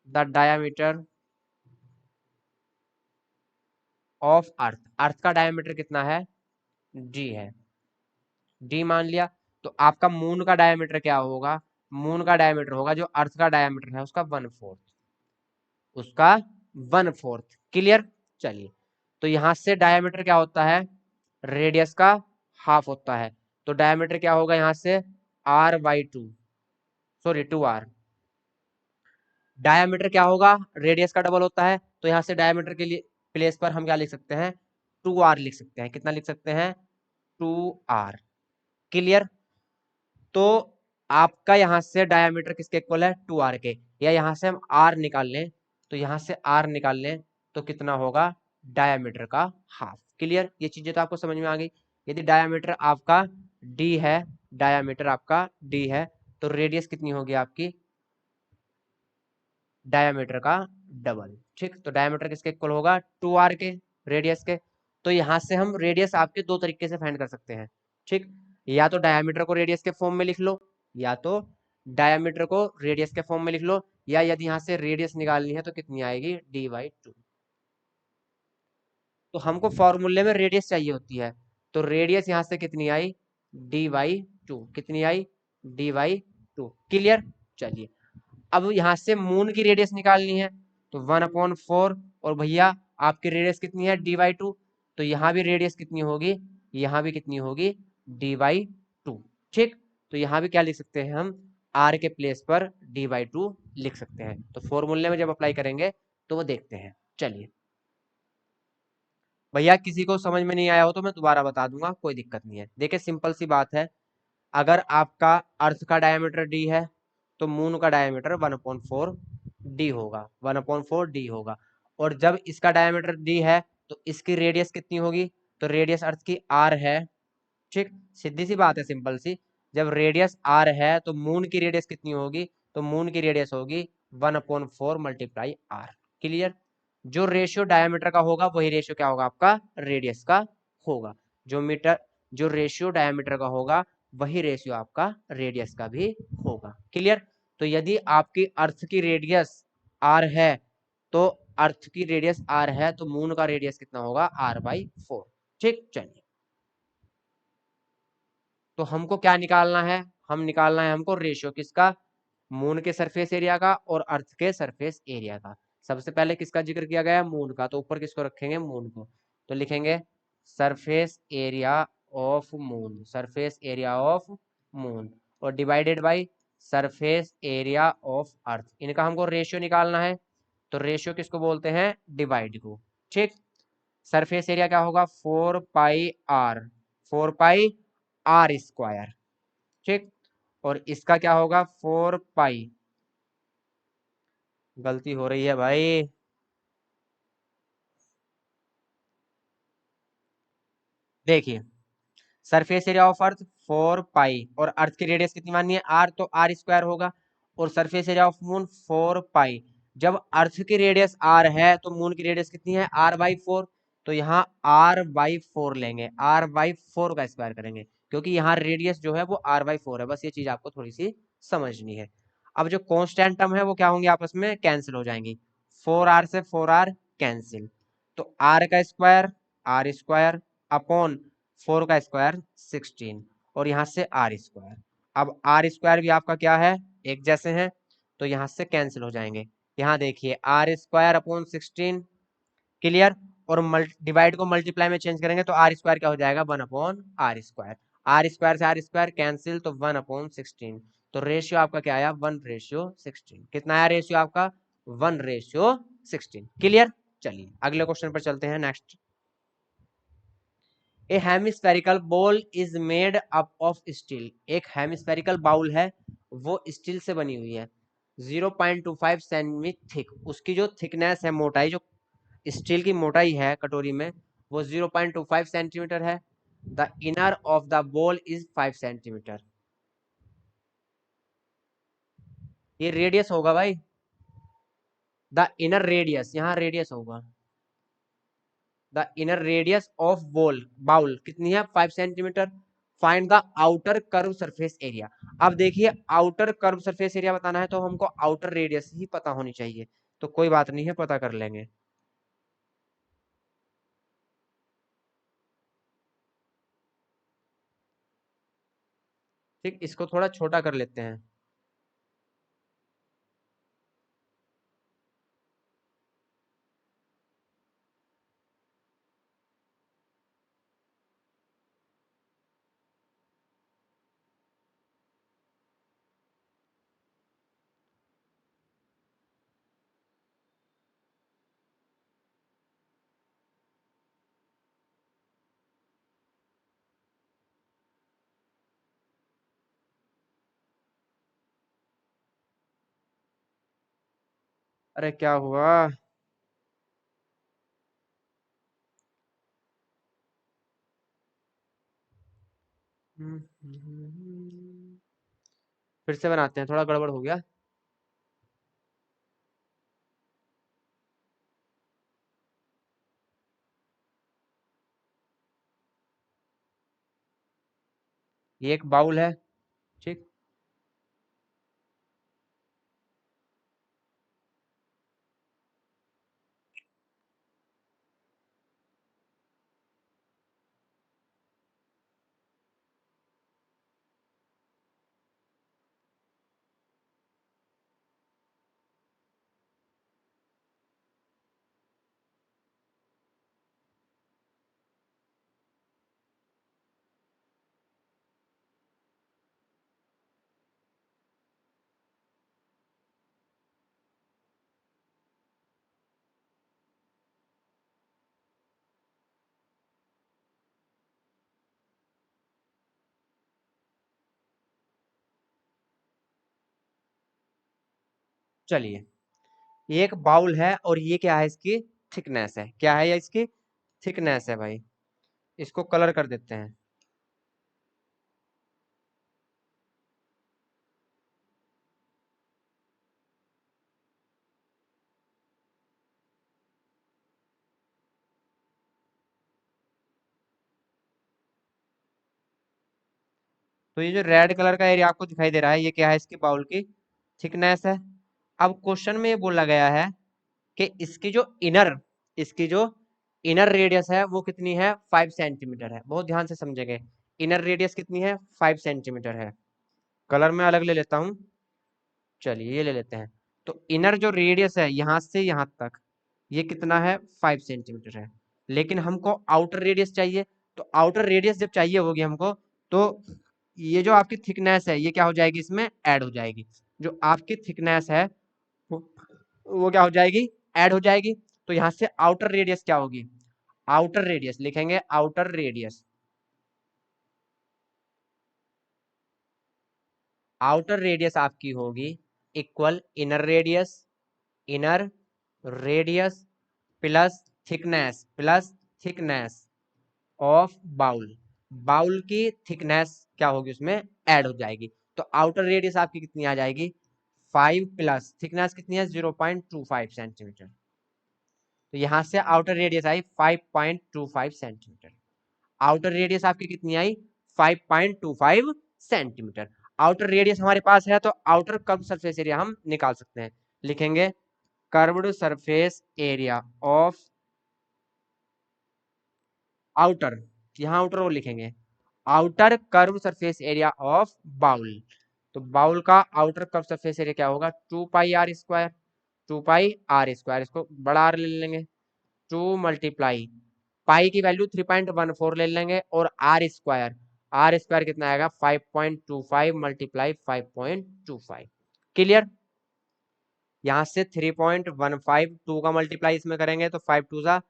the diameter of earth, earth का डायमीटर कितना है, डी है, डी मान लिया। तो आपका मून का डायमीटर क्या होगा, मून का डायमीटर होगा जो अर्थ का डायमीटर है उसका 1/4, उसका 1/4। क्लियर। चलिए, तो यहां से डायमीटर क्या होता है, रेडियस का हाफ होता है। तो डायमीटर क्या होगा यहाँ से, r/2, सॉरी 2r। डायमीटर क्या होगा, रेडियस का डबल होता है, तो यहाँ से डायमीटर के लिए प्लेस पर हम क्या लिख सकते हैं, 2r लिख सकते हैं। कितना लिख सकते हैं, 2r। क्लियर। तो आपका यहाँ से डायमीटर किसके इक्वल है, 2r के, या यहाँ से हम r निकाल लें, तो यहाँ से r निकाल लें तो कितना होगा, डायमीटर का हाफ। क्लियर। ये चीजें तो आपको समझ में आ गई। यदि डायमीटर आपका d है, डायमीटर आपका d है, तो रेडियस कितनी होगी आपकी, डायमीटर का डबल। ठीक, तो डायमीटर किसके इक्वल होगा, 2r के, रेडियस के। तो यहां से हम रेडियस आपके दो तरीके से फाइंड कर सकते हैं। ठीक, या तो डायमीटर को रेडियस के फॉर्म में लिख लो, या तो डायमीटर को रेडियस के फॉर्म में लिख लो, या यदि यहां से रेडियस निकालनी है तो कितनी आएगी, d/2। तो हमको फॉर्मूले में रेडियस चाहिए होती है, तो रेडियस यहां से कितनी आई, d/2। कितनी आई, d/2। क्लियर। चलिए, अब यहां से मून की रेडियस निकालनी है, तो 1/4, और भैया आपकी रेडियस कितनी है, d/2। तो यहाँ भी रेडियस कितनी होगी, यहाँ भी कितनी होगी, d/2। ठीक, तो यहाँ भी क्या लिख सकते हैं हम, r के प्लेस पर d/2 लिख सकते हैं। तो फॉर्मूले में जब अप्लाई करेंगे तो वो देखते हैं। चलिए भैया, किसी को समझ में नहीं आया हो तो मैं दोबारा बता दूंगा, कोई दिक्कत नहीं है। देखिए सिंपल सी बात है, अगर आपका अर्थ का डायमीटर डी है तो मून का डायमीटर 1/4 डी होगा, 1/4 डी होगा। और जब इसका डायमीटर डी है तो इसकी रेडियस कितनी होगी, तो रेडियस अर्थ की आर है। ठीक, सीधी सी बात है, सिंपल सी। जब रेडियस आर है तो मून की रेडियस कितनी होगी, तो मून की रेडियस होगी 1/4 मल्टीप्लाई आर। क्लियर। जो रेशियो डायमीटर का होगा वही रेशियो क्या होगा आपका, रेडियस का होगा। जो मीटर जो रेशियो डायमीटर का होगा वही रेशियो आपका रेडियस का भी होगा। क्लियर? तो यदि आपकी अर्थ की रेडियस आर है तो अर्थ की रेडियस आर है तो मून का रेडियस कितना होगा, r/4। ठीक, चलिए तो हमको क्या निकालना है, हम निकालना है हमको रेशियो किसका, मून के सरफेस एरिया का और अर्थ के सरफेस एरिया का। सबसे पहले किसका जिक्र किया गया है, मून का, तो ऊपर किसको रखेंगे, मून को। तो लिखेंगे surface area of moon, surface area of moon, और divided by surface area of earth. इनका हमको रेशियो निकालना है, तो रेशियो किसको बोलते हैं, डिवाइड को। ठीक, सरफेस एरिया क्या होगा, 4 पाई आर स्क्वायर। ठीक, और इसका क्या होगा, 4 पाई, गलती हो रही है भाई, देखिए सरफेस एरिया ऑफ अर्थ 4 पाई, और अर्थ की रेडियस कितनी माननी है, आर, तो आर स्क्वायर होगा, और सरफेस एरिया ऑफ मून 4 पाई। जब अर्थ की रेडियस आर है तो मून की रेडियस कितनी है, r/4, तो यहाँ r/4 लेंगे, r/4 का स्क्वायर करेंगे, क्योंकि यहाँ रेडियस जो है वो r/4 है। बस ये चीज आपको थोड़ी सी समझनी है। अब जो कांस्टेंट टर्म है वो क्या होंगे, आपस में कैंसिल हो जाएंगी, 4r से 4r कैंसिल, तो r का स्क्वायर आर स्क्वायर अपॉन 4 का स्क्वायर 16, और यहाँ से आर स्क्वायर। अब आर स्क्वायर भी आपका क्या है, एक जैसे हैं, तो यहाँ से कैंसिल हो जाएंगे। यहाँ देखिए आर स्क्वायर अपॉन 16, क्लियर, और डिवाइड को मल्टीप्लाई में चेंज करेंगे तो आर स्क्वायर क्या हो जाएगा, 1/r स्क्वायर, आर स्क्वायर से आर स्क्वायर कैंसिल, तो 1/16। तो रेशियो आपका क्या आया, 1/16। कितना आया रेशियो आपका, 1/16। क्लियर? चलिए अगले क्वेश्चन पर चलते हैं, next. A hemispherical ball is made up of steel, एक हेमिस्फेरिकल बाउल है वो स्टील से बनी हुई है, 0.25 सेंटीमीटर थिक, उसकी जो थिकनेस है, मोटाई, जो स्टील की मोटाई है कटोरी में, वो 0.25 सेंटीमीटर है। The inner of the ball is 5 centimetre. ये रेडियस होगा भाई, द इनर रेडियस, यहाँ रेडियस होगा, the inner radius of ball, bowl कितनी है, 5 centimetre. Find the outer curve surface area. अब देखिए आउटर कर्व सरफेस एरिया बताना है तो हमको आउटर रेडियस ही पता होनी चाहिए, तो कोई बात नहीं है, पता कर लेंगे। ठीक, इसको थोड़ा छोटा कर लेते हैं। अरे क्या हुआ, फिर से बनाते हैं, थोड़ा गड़बड़ हो गया। ये एक बाउल है, ठीक, चलिए ये एक बाउल है और ये क्या है, इसकी थिकनेस है, क्या है ये, इसकी थिकनेस है भाई। इसको कलर कर देते हैं। तो ये जो रेड कलर का एरिया आपको दिखाई दे रहा है, ये क्या है, इसकी बाउल की थिकनेस है। अब क्वेश्चन में ये बोला गया है कि इसकी जो इनर रेडियस है वो कितनी है, 5 सेंटीमीटर है। बहुत ध्यान से समझेंगे, इनर रेडियस कितनी है, 5 सेंटीमीटर है। कलर में अलग ले लेता हूं, चलिए ये ले लेते हैं। तो इनर जो रेडियस है यहां से यहां तक, ये कितना है, 5 सेंटीमीटर है। लेकिन हमको आउटर रेडियस चाहिए। तो आउटर रेडियस जब चाहिए होगी हमको, तो ये जो आपकी थिकनेस है ये क्या हो जाएगी, इसमें ऐड हो जाएगी। जो आपकी थिकनेस है वो वो क्या हो जाएगी, ऐड हो जाएगी। तो यहां से आउटर रेडियस क्या होगी, आउटर रेडियस लिखेंगे, आउटर रेडियस, आउटर रेडियस आपकी होगी equal inner radius plus thickness of bowl. Bowl की थिकनेस क्या होगी, उसमें ऐड हो जाएगी। तो आउटर रेडियस आपकी कितनी आ जाएगी, 5 प्लस थिकनेस कितनी है, 0.25 सेंटीमीटर। तो यहां से आउटर रेडियस आई 5.25 सेंटीमीटर। आउटर रेडियस आपकी कितनी आई, 5.25 सेंटीमीटर। आउटर रेडियस हमारे पास है, तो आउटर कर्व सरफेस एरिया हम निकाल सकते हैं। लिखेंगे curved surface area of outer, यहाँ आउटर वो लिखेंगे, outer curve surface area of bowl. तो बाउल का आउटर कर्व सरफेस एरिया क्या होगा, 2 pi are square, 2 pi are square, इसको बड़ा आर ले लेंगे, 2 × पाई की वैल्यू 3.14 ले लेंगे, और आर स्क्वायर कितना आएगा, 5.25 × 5.25। क्लियर। यहाँ से 3.15, 2 का मल्टीप्लाई इसमें करेंगे तो 5 2 जा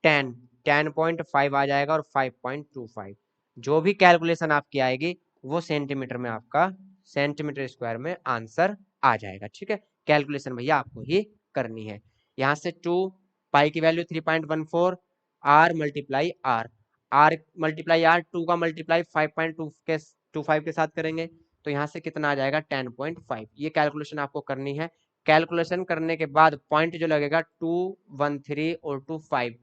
10, 10.5 आ जाएगा, और 5.25 जो भी कैलकुलेशन आपकी आएगी वो सेंटीमीटर में, आपका सेंटीमीटर स्क्वायर में आंसर आ जाएगा। ठीक है, कैलकुलेशन भैया आपको ही करनी है। यहाँ से 2 पाई की वैल्यू 3.14, आर मल्टीप्लाई आर, 2 का मल्टीप्लाई 5.25 के साथ करेंगे, तो यहाँ से कितना आ जाएगा, 10.5। ये कैलकुलेशन आपको करनी है। कैलकुलेशन करने के बाद पॉइंट जो लगेगा 213 और 25,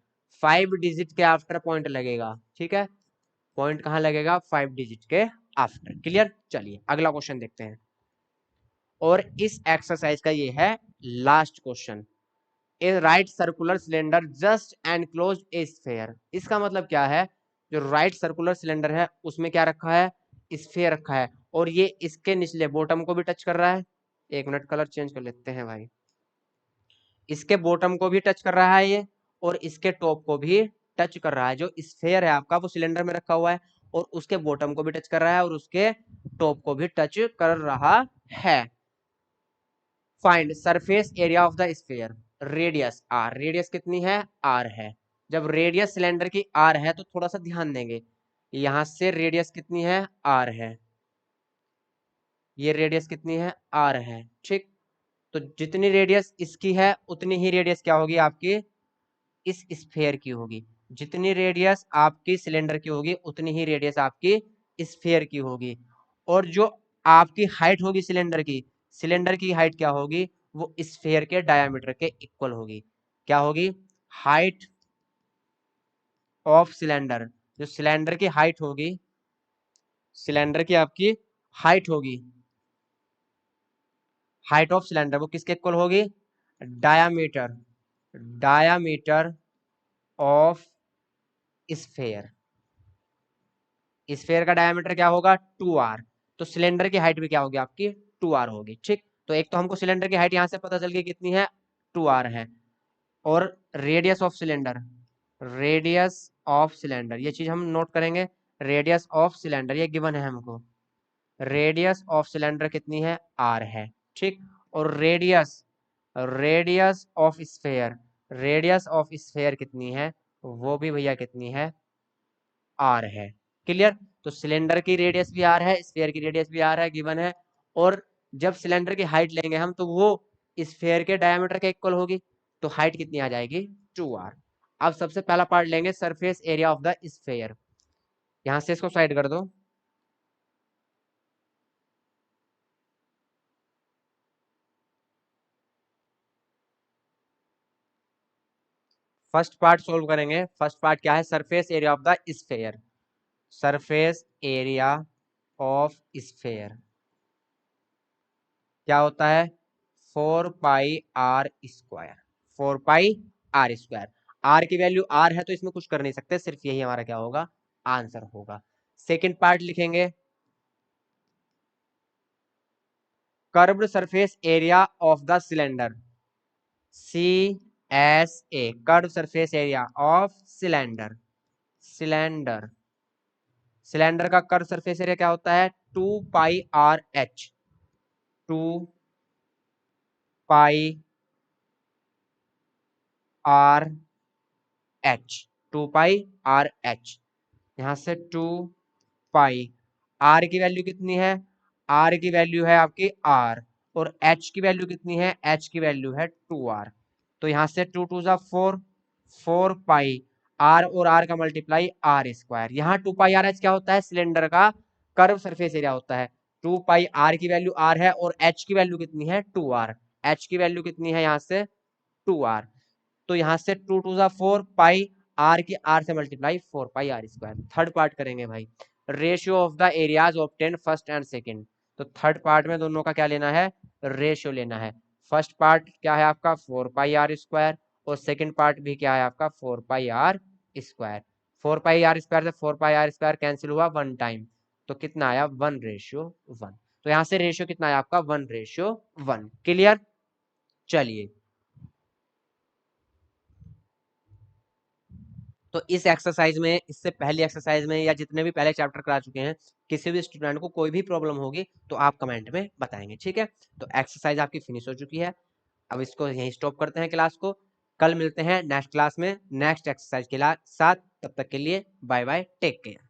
5 डिजिट के आफ्टर पॉइंट लगेगा। ठीक है, पॉइंट कहाँ लगेगा, 5 डिजिट के आफ्टर। क्लियर। चलिए अगला क्वेश्चन देखते हैं, और इस एक्सरसाइज का ये है लास्ट क्वेश्चन। ए right circular cylinder just enclosed ए स्फीयर। इसका मतलब क्या है, जो राइट सर्कुलर सिलेंडर है उसमें क्या रखा है, स्फीयर रखा है, और ये इसके निचले बॉटम को भी टच कर रहा है। एक मिनट, कलर चेंज कर लेते हैं भाई। इसके बॉटम को भी टच कर रहा है ये, और इसके टॉप को भी टच कर रहा है। जो स्फीयर है आपका वो सिलेंडर में रखा हुआ है, और उसके बॉटम को भी टच कर रहा है, और उसके टॉप को भी टच कर रहा है। Find surface area of the sphere, radius R, radius कितनी है, आर है। जब रेडियस सिलेंडर की आर है तो थोड़ा सा ध्यान देंगे, यहां से रेडियस कितनी है, आर है, ये रेडियस कितनी है, आर है। ठीक, तो जितनी रेडियस इसकी है उतनी ही रेडियस क्या होगी आपकी, इस स्फीयर की होगी। जितनी रेडियस आपकी सिलेंडर की होगी उतनी ही रेडियस आपकी स्फीयर की होगी। और जो आपकी हाइट होगी सिलेंडर की हाइट क्या होगी, वो स्फीयर के डायमीटर के इक्वल होगी। क्या होगी, हाइट ऑफ सिलेंडर, जो सिलेंडर की हाइट होगी, सिलेंडर की आपकी हाइट होगी, हाइट ऑफ सिलेंडर वो किसके इक्वल होगी, diameter, diameter of sphere. Sphere का डायमीटर क्या होगा, 2r। तो सिलेंडर की हाइट भी क्या होगी आपकी, 2r होगी। ठीक, तो एक तो हमको सिलेंडर की हाइट यहां से पता चल गई कितनी है, 2r है। और radius of cylinder, radius of cylinder, ये चीज हम नोट करेंगे। रेडियस ऑफ सिलेंडर ये गिवन है हमको, रेडियस ऑफ सिलेंडर कितनी है, r है। ठीक, और radius, radius of sphere, radius of sphere कितनी है, वो भी भैया कितनी है, आर है। क्लियर। तो सिलेंडर की रेडियस भी आर है, स्फीयर की रेडियस भी आर है, गिवन है। और जब सिलेंडर की हाइट लेंगे हम तो वो स्फीयर के डायमीटर के इक्वल होगी, तो हाइट कितनी आ जाएगी, 2r। अब सबसे पहला पार्ट लेंगे surface area of the sphere, यहां से इसको साइड कर दो। फर्स्ट पार्ट सोल्व करेंगे। फर्स्ट पार्ट क्या है, surface area of the sphere, surface area of sphere क्या होता है 4 pi are square, 4 pi are square. R की वैल्यू आर है तो इसमें कुछ कर नहीं सकते, सिर्फ यही हमारा क्या होगा आंसर होगा। सेकंड पार्ट लिखेंगे curved surface area of the cylinder, C S A, curve surface area of cylinder, cylinder, cylinder का कर्व सरफेस एरिया क्या होता है 2 pi R H, 2 pi R H, 2 pi R H, यहां से 2 pi, R की value कितनी है, are की वैल्यू है आपकी आर, और एच की वैल्यू कितनी है, एच की वैल्यू है 2 आर, तो यहां से 2 टू जा 4, 4 पाई आर और आर का मल्टीप्लाई आर स्क्वायर। यहाँ 2 पाई आर एच क्या होता है सिलेंडर का कर्व सरफेस एरिया होता है। 2 पाई आर की वैल्यू आर है और एच की वैल्यू कितनी है 2 आर, एच की वैल्यू कितनी है यहाँ से 2 आर, तो यहाँ से 2 टू जा 4 पाई आर की आर से multiply 4 pi are square. Third part करेंगे भाई, ratio of the areas obtain first and second, तो थर्ड पार्ट में दोनों का क्या लेना है रेशियो लेना है। फर्स्ट पार्ट क्या है आपका 4 पाई आर स्क्वायर और सेकंड पार्ट भी क्या है आपका 4 pi are square. 4 pi are square से 4 पाई आर स्क्वायर कैंसिल हुआ 1 टाइम, तो कितना आया 1:1, तो यहाँ से रेशियो कितना आया आपका 1:1। क्लियर, चलिए तो इस एक्सरसाइज में, इससे पहली एक्सरसाइज में या जितने भी पहले चैप्टर करा चुके हैं, किसी भी स्टूडेंट को कोई भी प्रॉब्लम होगी तो आप कमेंट में बताएंगे, ठीक है। तो एक्सरसाइज आपकी फिनिश हो चुकी है, अब इसको यहीं स्टॉप करते हैं क्लास को। कल मिलते हैं नेक्स्ट क्लास में नेक्स्ट एक्सरसाइज के साथ, तब तक के लिए बाय बाय, टेक केयर।